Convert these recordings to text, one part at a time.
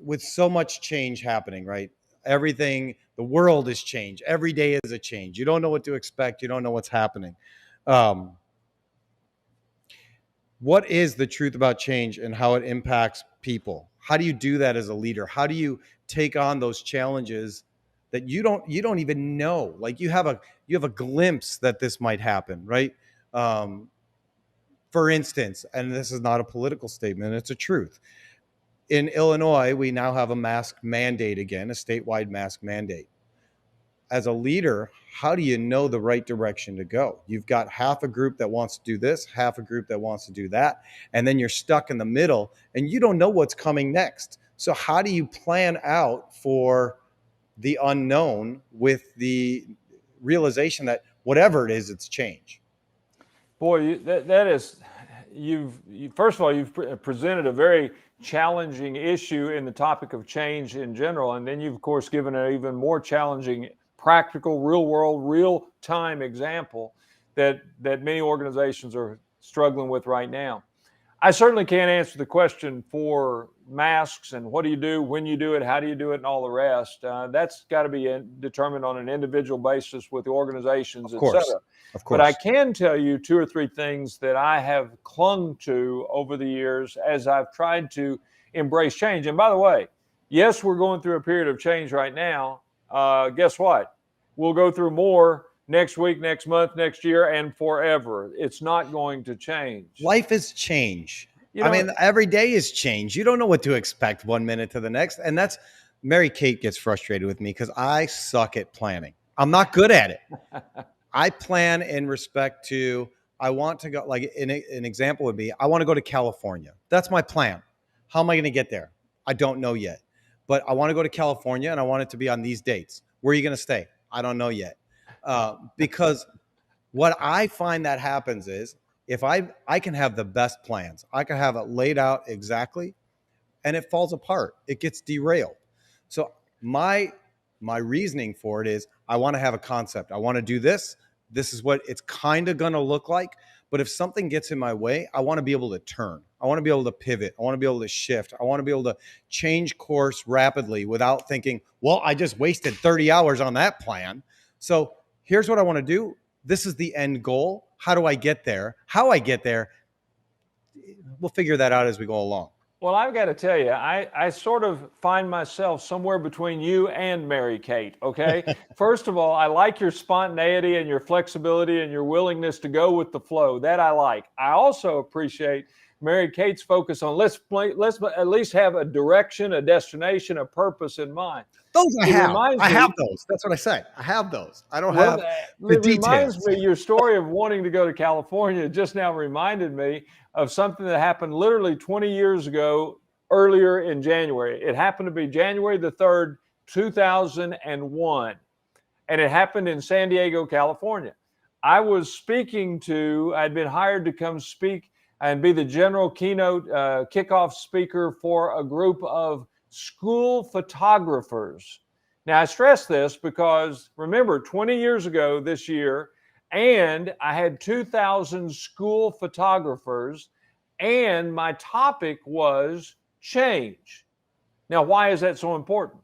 with so much change happening, right? Everything, the world is change. Every day is a change. You don't know what to expect. You don't know what's happening. Um, what is the truth about change and how it impacts people? How do you do that as a leader? How do you take on those challenges that you don't even know? Like you have a glimpse that this might happen, right? Um, for instance, and this is not a political statement, it's a truth. In Illinois, we now have a mask mandate again, a statewide mask mandate. As a leader, how do you know the right direction to go? You've got half a group that wants to do this, half a group that wants to do that, and then you're stuck in the middle and you don't know what's coming next. So how do you plan out for the unknown with the realization that whatever it is, it's change? Boy, that is, first of all, you've presented a very challenging issue in the topic of change in general, and then you've of course given an even more challenging, practical, real world, real time example that many organizations are struggling with right now. I certainly can't answer the question for masks and what do you do, when you do it, how do you do it, and all the rest. That's got to be determined on an individual basis with the organizations, et cetera. Of course. But I can tell you 2 or 3 things that I have clung to over the years as I've tried to embrace change. And by the way, yes, we're going through a period of change right now. Guess what? We'll go through more next week, next month, next year, and forever. It's not going to change. Life is change. I mean, every day is change. You don't know what to expect one minute to the next. And that's, Mary Kate gets frustrated with me because I suck at planning. I'm not good at it. I plan in respect to, I want to go, like an example would be, I want to go to California. That's my plan. How am I going to get there? I don't know yet. But I want to go to California and I want it to be on these dates. Where are you going to stay? I don't know yet. Because what I find that happens is, if I can have the best plans, I can have it laid out exactly, and it falls apart. It gets derailed. So my reasoning for it is, I want to have a concept. I want to do this. This is what it's kind of going to look like. But if something gets in my way, I want to be able to turn. I want to be able to pivot. I want to be able to shift. I want to be able to change course rapidly without thinking, well, I just wasted 30 hours on that plan. So here's what I want to do. This is the end goal. How do I get there? How I get there, we'll figure that out as we go along. Well, I've got to tell you, I sort of find myself somewhere between you and Mary Kate, okay? First of all, I like your spontaneity and your flexibility and your willingness to go with the flow. That I like. I also appreciate Mary Kate's focus on let's at least have a direction, a destination, a purpose in mind. Those I have those. That's what I say. I have those. I don't have the details. It reminds me, your story of wanting to go to California just now reminded me of something that happened literally 20 years ago, earlier in January. It happened to be January the 3rd, 2001. And it happened in San Diego, California. I was speaking I'd been hired to come speak and be the general keynote kickoff speaker for a group of school photographers. Now, I stress this because, remember, 20 years ago this year, and I had 2,000 school photographers, and my topic was change. Now, why is that so important?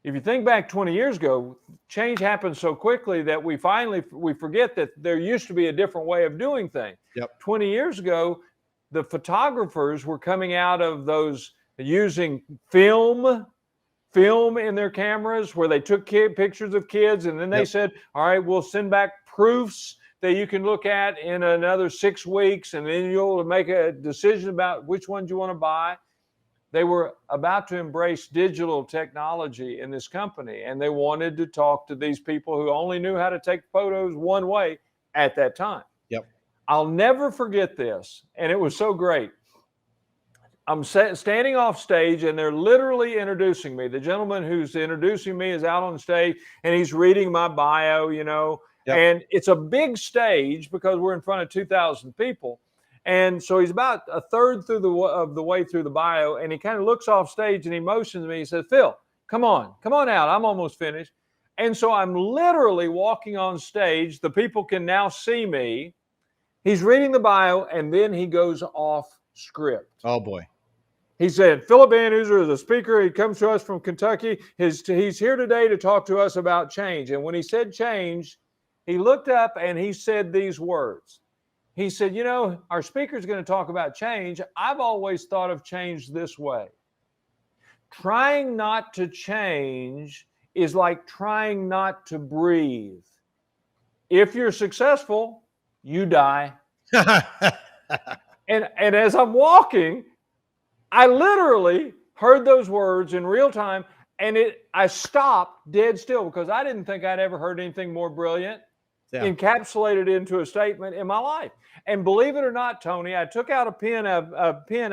If you think back 20 years ago, change happened so quickly that we forget that there used to be a different way of doing things. Yep. 20 years ago, the photographers were coming out of those using film in their cameras where they took pictures of kids, and then they said, all right, we'll send back proofs that you can look at in another 6 weeks, and then you'll make a decision about which ones you want to buy. They were about to embrace digital technology in this company, and they wanted to talk to these people who only knew how to take photos one way at that time. Yep. I'll never forget this, and it was so great. I'm standing off stage, and they're literally introducing me. The gentleman who's introducing me is out on stage, and he's reading my bio, and it's a big stage because we're in front of 2,000 people. And so he's about a third of the way through the bio, and he kind of looks off stage and he motions me. He says, Phil, come on out. I'm almost finished. And so I'm literally walking on stage. The people can now see me. He's reading the bio, and then he goes off script. Oh, boy. He said, Phillip Van Hooser is a speaker. He comes to us from Kentucky. He's here today to talk to us about change. And when he said change, he looked up and he said these words. He said, you know, our speaker is going to talk about change. I've always thought of change this way. Trying not to change is like trying not to breathe. If you're successful, you die. And as I'm walking, I literally heard those words in real time, and I stopped dead still because I didn't think I'd ever heard anything more brilliant, encapsulated into a statement in my life. And believe it or not, Tony, I took out a pen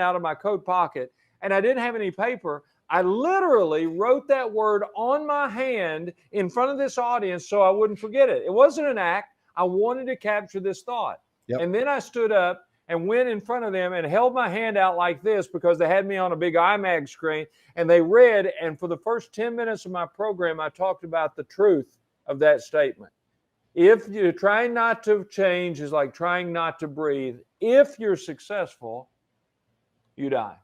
out of my coat pocket, and I didn't have any paper. I literally wrote that word on my hand in front of this audience so I wouldn't forget it. It wasn't an act. I wanted to capture this thought. Yep. And then I stood up and went in front of them and held my hand out like this because they had me on a big IMAG screen, and they read. And for the first 10 minutes of my program, I talked about the truth of that statement. If you're trying not to change is like trying not to breathe. If you're successful, you die.